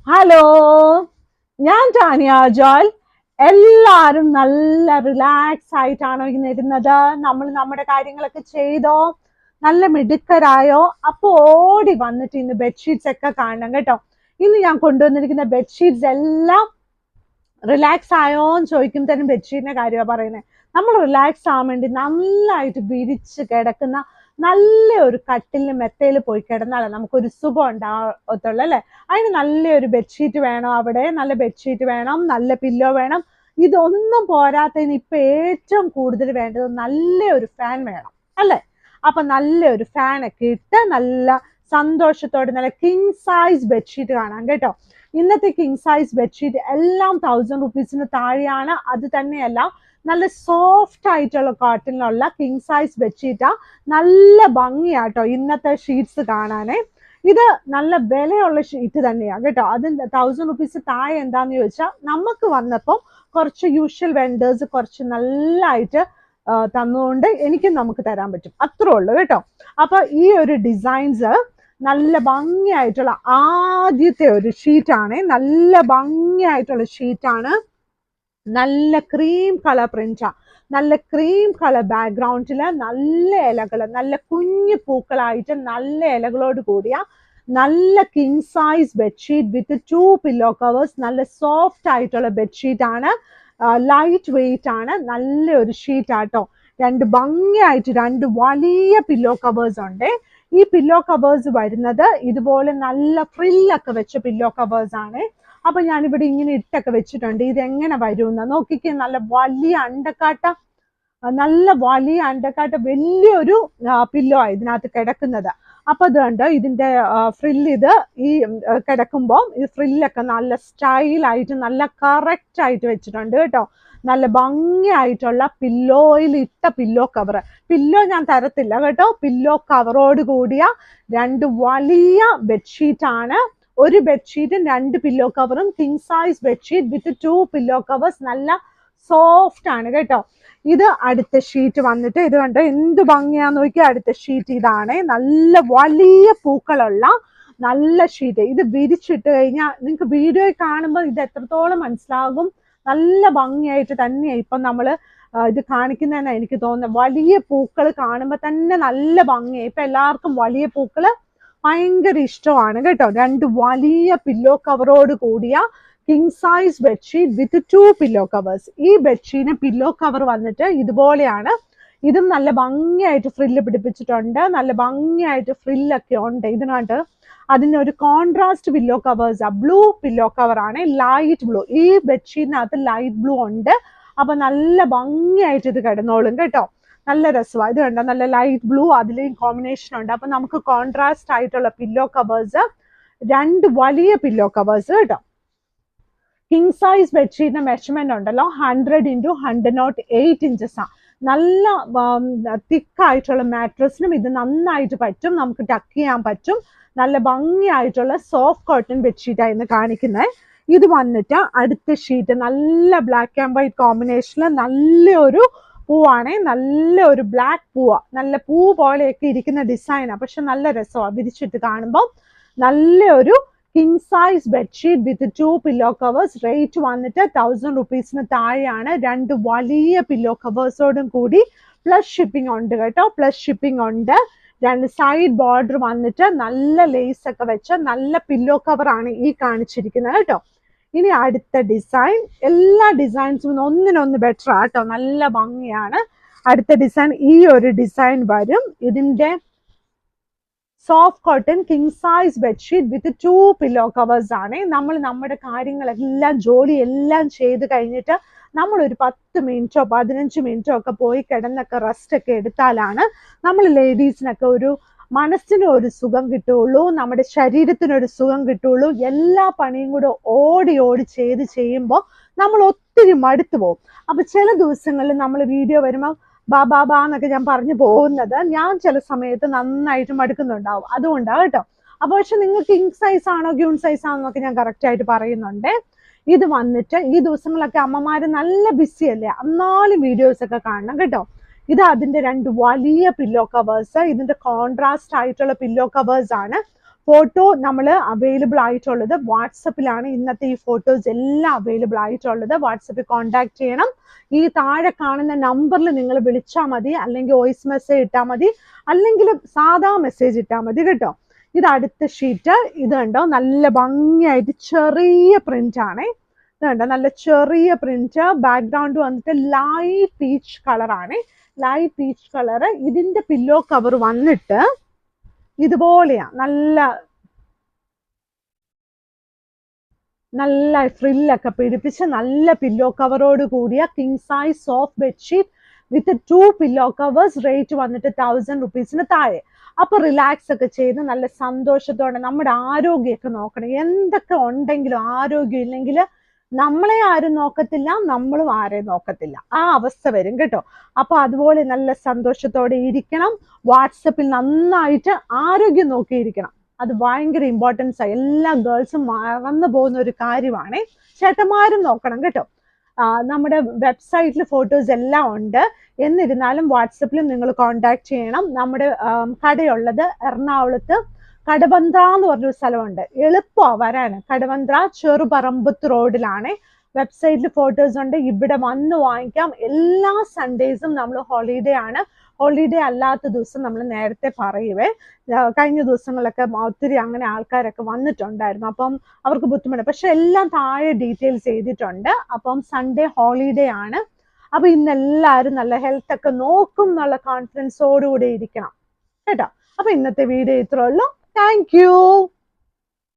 Hello, ഞാൻ ടാനിയ ജോൽ. എല്ലാരും നല്ല റിലാക്സ് ആയിട്ടാണോ ഇന്ന് ഇരുന്നത്? നമ്മൾ നമ്മുടെ കാര്യങ്ങളൊക്കെ ചെയ്തോ? നല്ല മിടുക്കരായോ? അപ്പൊ ഓടി വന്നിട്ട് ഇന്ന് ബെഡ്ഷീറ്റ്സ് ഒക്കെ കാണണം കേട്ടോ. ഇന്ന് ഞാൻ കൊണ്ടുവന്നിരിക്കുന്ന ബെഡ്ഷീറ്റ്സ് എല്ലാം റിലാക്സ് ആയോ എന്ന് ചോദിക്കുമ്പോഴത്തേനും ബെഡ്ഷീറ്റിന്റെ കാര്യമാണ് പറയുന്നത്. നമ്മൾ റിലാക്സ് ആവാൻ വേണ്ടി നല്ലതായിട്ട് വിരിച്ച് കിടക്കുന്ന നല്ല ഒരു കട്ടിലിന് മെത്തയിൽ പോയി കിടന്നാലേ നമുക്കൊരു സുഖം ഉണ്ടാകത്തുള്ളൂ അല്ലെ. അതിന് നല്ലൊരു ബെഡ്ഷീറ്റ് വേണം, അവിടെ നല്ല ബെഡ്ഷീറ്റ് വേണം, നല്ല പില്ലോ വേണം. ഇതൊന്നും പോരാത്തതിന് ഇപ്പൊ ഏറ്റവും കൂടുതൽ വേണ്ടത് നല്ലൊരു ഫാൻ വേണം അല്ലെ. അപ്പൊ നല്ലൊരു ഫാനൊക്കെ ഇട്ട് നല്ല സന്തോഷത്തോടെ നല്ല കിങ് സൈസ് ബെഡ്ഷീറ്റ് കാണാം കേട്ടോ. ഇന്നത്തെ കിങ് സൈസ് ബെഡ്ഷീറ്റ് എല്ലാം 1000 റുപ്പീസിന് താഴെയാണ്. അത് തന്നെയല്ല, നല്ല സോഫ്റ്റ് ആയിട്ടുള്ള കോട്ടണിലുള്ള കിങ് സൈസ് ബെഡ്ഷീറ്റാ. നല്ല ഭംഗിയാട്ടോ ഇന്നത്തെ ഷീറ്റ്സ് കാണാനേ. ഇത് നല്ല വിലയുള്ള ഷീറ്റ് തന്നെയാണ് കേട്ടോ. അത് 1000 റുപ്പീസ് താഴെ എന്താന്ന് ചോദിച്ചാൽ നമുക്ക് വന്നപ്പോൾ കുറച്ച് യൂഷ്വൽ വെൻഡേഴ്സ് കുറച്ച് നല്ലതായിട്ട് തന്നുകൊണ്ട് നമുക്ക് തരാൻ പറ്റും, അത്രേ ഉള്ളൂ കേട്ടോ. അപ്പൊ ഈ ഒരു ഡിസൈൻസ് നല്ല ഭംഗിയായിട്ടുള്ള ആദ്യത്തെ ഒരു ഷീറ്റാണ്. നല്ല ഭംഗിയായിട്ടുള്ള ഷീറ്റാണ്. നല്ല ക്രീം കളർ പ്രിന്റാ, നല്ല ക്രീം കളർ ബാക്ക്ഗ്രൗണ്ടില് നല്ല ഇലകള്, നല്ല കുഞ്ഞു പൂക്കളായിട്ട് നല്ല ഇലകളോട് കൂടിയ നല്ല കിങ് സൈസ് ബെഡ്ഷീറ്റ് വിത്ത് 2 പില്ലോ കവേഴ്സ്. നല്ല സോഫ്റ്റ് ആയിട്ടുള്ള ബെഡ്ഷീറ്റ് ആണ്, ലൈറ്റ് വെയിറ്റ് ആണ്, നല്ലൊരു ഷീറ്റ് ആട്ടോ. ഭംഗിയായിട്ട് 2 വലിയ പില്ലോ കവേഴ്സ് ഉണ്ട്. ഈ പില്ലോ കവേഴ്സ് വരുന്നത് ഇതുപോലെ നല്ല ഫ്രില്ലൊക്കെ വെച്ച പില്ലോ കവേഴ്സ് ആണ്. അപ്പൊ ഞാനിവിടെ ഇങ്ങനെ ഇട്ടൊക്കെ വെച്ചിട്ടുണ്ട്. ഇതെങ്ങനെ വരുമെന്ന് നോക്കിക്കേ. നല്ല വലിയ അണ്ടക്കാട്ട വലിയൊരു പില്ലോ ആണ് ഇതിനകത്ത് കിടക്കുന്നത്. അപ്പൊ അതുകൊണ്ട് ഇതിന്റെ ഫ്രില്ല് ഈ കിടക്കുമ്പോൾ ഈ ഫ്രില്ലൊക്കെ നല്ല സ്റ്റൈലായിട്ട് നല്ല കറക്റ്റ് ആയിട്ട് വെച്ചിട്ടുണ്ട് കേട്ടോ. നല്ല ഭംഗിയായിട്ടുള്ള പില്ലോയിൽ ഇട്ട പില്ലോ കവർ. പില്ലോ ഞാൻ തരത്തില്ല കേട്ടോ. പില്ലോ കവറോട് കൂടിയ 2 വലിയ ബെഡ്ഷീറ്റ് ആണ്. ഒരു ബെഡ്ഷീറ്റും 2 പില്ലോ കവറും കിങ് സൈസ് ബെഡ്ഷീറ്റ് വിത്ത് 2 പില്ലോ കവേഴ്സ്. നല്ല സോഫ്റ്റ് ആണ് കേട്ടോ. ഇത് അടുത്ത ഷീറ്റ് വന്നിട്ട് ഇത് കണ്ടോ എന്ത് ഭംഗിയാന്ന് നോക്കി. അടുത്ത ഷീറ്റ് ഇതാണ്. നല്ല വലിയ പൂക്കളുള്ള നല്ല ഷീറ്റ്. ഇത് വിരിച്ചിട്ട് കഴിഞ്ഞാൽ നിങ്ങൾക്ക് വീഡിയോയിൽ കാണുമ്പോൾ ഇത് എത്രത്തോളം മനസ്സിലാകും. നല്ല ഭംഗിയായിട്ട് തന്നെയാണ് ഇപ്പം നമ്മൾ ഇത് കാണിക്കുന്നതെന്ന് എനിക്ക് തോന്നുന്നത്. വലിയ പൂക്കൾ കാണുമ്പോൾ തന്നെ നല്ല ഭംഗിയായി. ഇപ്പൊ എല്ലാവർക്കും വലിയ പൂക്കള് ഭയങ്കര ഇഷ്ടമാണ് കേട്ടോ. 2 വലിയ പില്ലോ കവറോട് കൂടിയ കിങ് സൈസ് ബെഡ്ഷീറ്റ് വിത്ത് 2 പില്ലോ കവേഴ്സ്. ഈ ബെഡ്ഷീറ്റിന് പില്ലോ കവർ വന്നിട്ട് ഇതുപോലെയാണ്. ഇതും നല്ല ഭംഗിയായിട്ട് ഫ്രില്ല് പിടിപ്പിച്ചിട്ടുണ്ട്. നല്ല ഭംഗിയായിട്ട് ഫ്രില്ലൊക്കെ ഉണ്ട് ഇതിനകത്ത്. അതിനൊരു contrast pillow covers, blue pillow cover ആണ്, ലൈറ്റ് ബ്ലൂ. ഈ ബെഡ്ഷീറ്റിനകത്ത് ലൈറ്റ് ബ്ലൂ ഉണ്ട്. അപ്പൊ നല്ല ഭംഗിയായിട്ട് ഇത് കിടന്നോളും കേട്ടോ. നല്ല രസമാണ്. ഇത് കണ്ടോ, നല്ല ലൈറ്റ് ബ്ലൂ അതിലേയും കോമ്പിനേഷൻ ഉണ്ട്. അപ്പൊ നമുക്ക് കോൺട്രാസ്റ്റ് ആയിട്ടുള്ള പില്ലോ കവേഴ്സ്, 2 വലിയ പില്ലോ കവേഴ്സ് കേട്ടോ. കിങ് സൈസ് ബെഡ്ഷീറ്റിന്റെ മെഷർമെന്റ് ഉണ്ടല്ലോ 100x108 ഇഞ്ചസ് ആണ്. നല്ല തിക്കായിട്ടുള്ള മാട്രസിനും ഇത് നന്നായിട്ട് പറ്റും. നമുക്ക് ടക്ക് ചെയ്യാൻ പറ്റും. നല്ല ഭംഗിയായിട്ടുള്ള സോഫ്റ്റ് കോട്ടൺ ബെഡ്ഷീറ്റാണ് ഇന്ന് കാണിക്കുന്നത്. ഇത് വന്നിട്ട് അടുത്ത ഷീറ്റ് നല്ല ബ്ലാക്ക് ആൻഡ് വൈറ്റ് കോമ്പിനേഷനിൽ നല്ലൊരു പൂവാണ്. നല്ലൊരു ബ്ലാക്ക് പൂവാ. നല്ല പൂ പോലെയൊക്കെ ഇരിക്കുന്ന ഡിസൈനാണ്. പക്ഷെ നല്ല രസമാണ് വിരിച്ചിട്ട് കാണുമ്പോൾ. നല്ലൊരു കിങ് സൈസ് ബെഡ്ഷീറ്റ് വിത്ത് 2 പില്ലോ കവേഴ്സ്. റേറ്റ് വന്നിട്ട് 1000 റുപ്പീസിന് താഴെയാണ്. 2 വലിയ പില്ലോ കവേഴ്സോടും കൂടി പ്ലസ് ഷിപ്പിംഗ് ഉണ്ട് കേട്ടോ. പ്ലസ് ഷിപ്പിംഗ് ഉണ്ട്. 2 സൈഡ് ബോർഡർ വന്നിട്ട് നല്ല ലേസ് ഒക്കെ വെച്ച നല്ല പില്ലോ കവർ ആണ് ഈ കാണിച്ചിരിക്കുന്നത് കേട്ടോ. ഇനി അടുത്ത ഡിസൈൻ. എല്ലാ ഡിസൈൻസും ഒന്നിനൊന്ന് ബെറ്റർ ആട്ടോ. നല്ല ഭംഗിയാണ്. അടുത്ത ഡിസൈൻ ഈ ഒരു ഡിസൈൻ വരും. ഇതിന്റെ soft cotton king size bedsheet വിത്ത് 2 പില്ലോ കവേഴ്സ് ആണ്. നമ്മൾ നമ്മുടെ കാര്യങ്ങളെല്ലാം ജോലി എല്ലാം ചെയ്ത് കഴിഞ്ഞിട്ട് നമ്മൾ ഒരു 10 മിനിറ്റോ 15 മിനിറ്റോ ഒക്കെ പോയി കിടന്നൊക്കെ റെസ്റ്റ് ഒക്കെ എടുത്താലാണ് നമ്മൾ ലേഡീസിനൊക്കെ ഒരു മനസ്സിന് ഒരു സുഖം കിട്ടുള്ളൂ, നമ്മുടെ ശരീരത്തിനൊരു സുഖം കിട്ടുള്ളൂ. എല്ലാ പണിയും കൂടെ ഓടി ചെയ്ത് ചെയ്യുമ്പോൾ നമ്മൾ ഒത്തിരി മടുത്തു പോകും. അപ്പൊ ചില ദിവസങ്ങളിൽ നമ്മൾ വീഡിയോ വരുമ്പോൾ ബാ എന്നൊക്കെ ഞാൻ പറഞ്ഞു പോകുന്നത് ഞാൻ ചില സമയത്ത് നന്നായിട്ട് മടുക്കുന്നുണ്ടാവും. അതുകൊണ്ടാണ് കേട്ടോ. അപ്പൊ പക്ഷെ നിങ്ങൾക്ക് കിങ് സൈസ് ആണോ ക്യൂൺ സൈസ് ആണോ എന്നൊക്കെ ഞാൻ കറക്റ്റ് ആയിട്ട് പറയുന്നുണ്ട്. ഇത് വന്നിട്ട് ഈ ദിവസങ്ങളൊക്കെ അമ്മമാര് നല്ല ബിസി അല്ലേ, എന്നാലും വീഡിയോസ് ഒക്കെ കാണണം കേട്ടോ. ഇത് അതിന്റെ 2 വലിയ പില്ലോ കവേഴ്സ്. ഇതിന്റെ കോൺട്രാസ്റ്റ് ആയിട്ടുള്ള പില്ലോ കവേഴ്സ് ആണ്. ഫോട്ടോ നമ്മൾ അവൈലബിൾ ആയിട്ടുള്ളത് വാട്സപ്പിലാണ്. ഇന്നത്തെ ഈ ഫോട്ടോസ് എല്ലാം അവൈലബിൾ ആയിട്ടുള്ളത്. വാട്സപ്പിൽ കോൺടാക്ട് ചെയ്യണം. ഈ താഴെ കാണുന്ന നമ്പറിൽ നിങ്ങൾ വിളിച്ചാൽ മതി, അല്ലെങ്കിൽ വോയിസ് മെസ്സേജ് ഇട്ടാൽ മതി, അല്ലെങ്കിൽ സാധാ മെസ്സേജ് ഇട്ടാൽ മതി കേട്ടോ. ഇത് അടുത്ത ഷീറ്റ്. ഇത് കണ്ടോ, നല്ല ഭംഗിയായിട്ട് ചെറിയ പ്രിന്റ് ആണ്. ഇത് കണ്ടോ, നല്ല ചെറിയ പ്രിന്റ്. ബാക്ക്ഗ്രൗണ്ട് വന്നിട്ട് ലൈറ്റ് പീച്ച് കളറാണ്. Light peach colour. ഇതിന്റെ പില്ലോ കവർ വന്നിട്ട് ഇതുപോലെയാ, നല്ല ഫ്രില്ലൊക്കെ പിടിപ്പിച്ച് നല്ല പില്ലോ കവറോട് കൂടിയ കിങ് സൈസ് സോഫ്റ്റ് ബെഡ്ഷീറ്റ് വിത്ത് 2 പില്ലോ കവേഴ്സ്. റേറ്റ് വന്നിട്ട് 1000 റുപ്പീസിന് താഴെ. അപ്പൊ റിലാക്സ് ഒക്കെ ചെയ്ത് നല്ല സന്തോഷത്തോടെ നമ്മുടെ ആരോഗ്യമൊക്കെ നോക്കണം. എന്തൊക്കെ ഉണ്ടെങ്കിലും ആരോഗ്യം ഇല്ലെങ്കിൽ നമ്മളെ ആരും നോക്കത്തില്ല, നമ്മളും ആരെയും നോക്കത്തില്ല. ആ അവസ്ഥ വരും കേട്ടോ. അപ്പൊ അതുപോലെ നല്ല സന്തോഷത്തോടെ ഇരിക്കണം. വാട്സപ്പിൽ നന്നായിട്ട് ആരോഗ്യം നോക്കിയിരിക്കണം. അത് ഭയങ്കര ഇമ്പോർട്ടൻസ് ആണ്. എല്ലാ ഗേൾസും മറന്നു പോകുന്ന ഒരു കാര്യമാണ്. ചേട്ടന്മാരും നോക്കണം കേട്ടോ. നമ്മുടെ വെബ്സൈറ്റിൽ ഫോട്ടോസ് എല്ലാം ഉണ്ട്. എന്നിരുന്നാലും വാട്സപ്പിൽ നിങ്ങൾ കോൺടാക്ട് ചെയ്യണം. നമ്മുടെ കടയുള്ളത് എറണാകുളത്ത് കടവന്ത്ര എന്ന് പറഞ്ഞൊരു സ്ഥലമുണ്ട്. എളുപ്പമാണ് വരാൻ. കടവന്ത്ര ചെറുപറമ്പത്ത് റോഡിലാണ്. വെബ്സൈറ്റിൽ ഫോട്ടോസ് ഉണ്ട്. ഇവിടെ വന്ന് വാങ്ങിക്കാം. എല്ലാ സൺഡേസും നമ്മൾ ഹോളിഡേ ആണ്. ഹോളിഡേ അല്ലാത്ത ദിവസം നമ്മൾ നേരത്തെ പറയുവേ. കഴിഞ്ഞ ദിവസങ്ങളിലൊക്കെ ഒത്തിരി അങ്ങനെ ആൾക്കാരൊക്കെ വന്നിട്ടുണ്ടായിരുന്നു. അപ്പം അവർക്ക് ബുദ്ധിമുട്ട്. പക്ഷെ എല്ലാം താഴെ ഡീറ്റെയിൽസ് ചെയ്തിട്ടുണ്ട്. അപ്പം സൺഡേ ഹോളിഡേ ആണ്. അപ്പൊ ഇന്ന് എല്ലാവരും നല്ല ഹെൽത്ത് ഒക്കെ നോക്കും എന്നുള്ള കോൺഫിഡൻസോടുകൂടി ഇരിക്കണം കേട്ടോ. അപ്പൊ ഇന്നത്തെ വീഡിയോ ഇത്രേ ഉള്ളൂ. Thank you.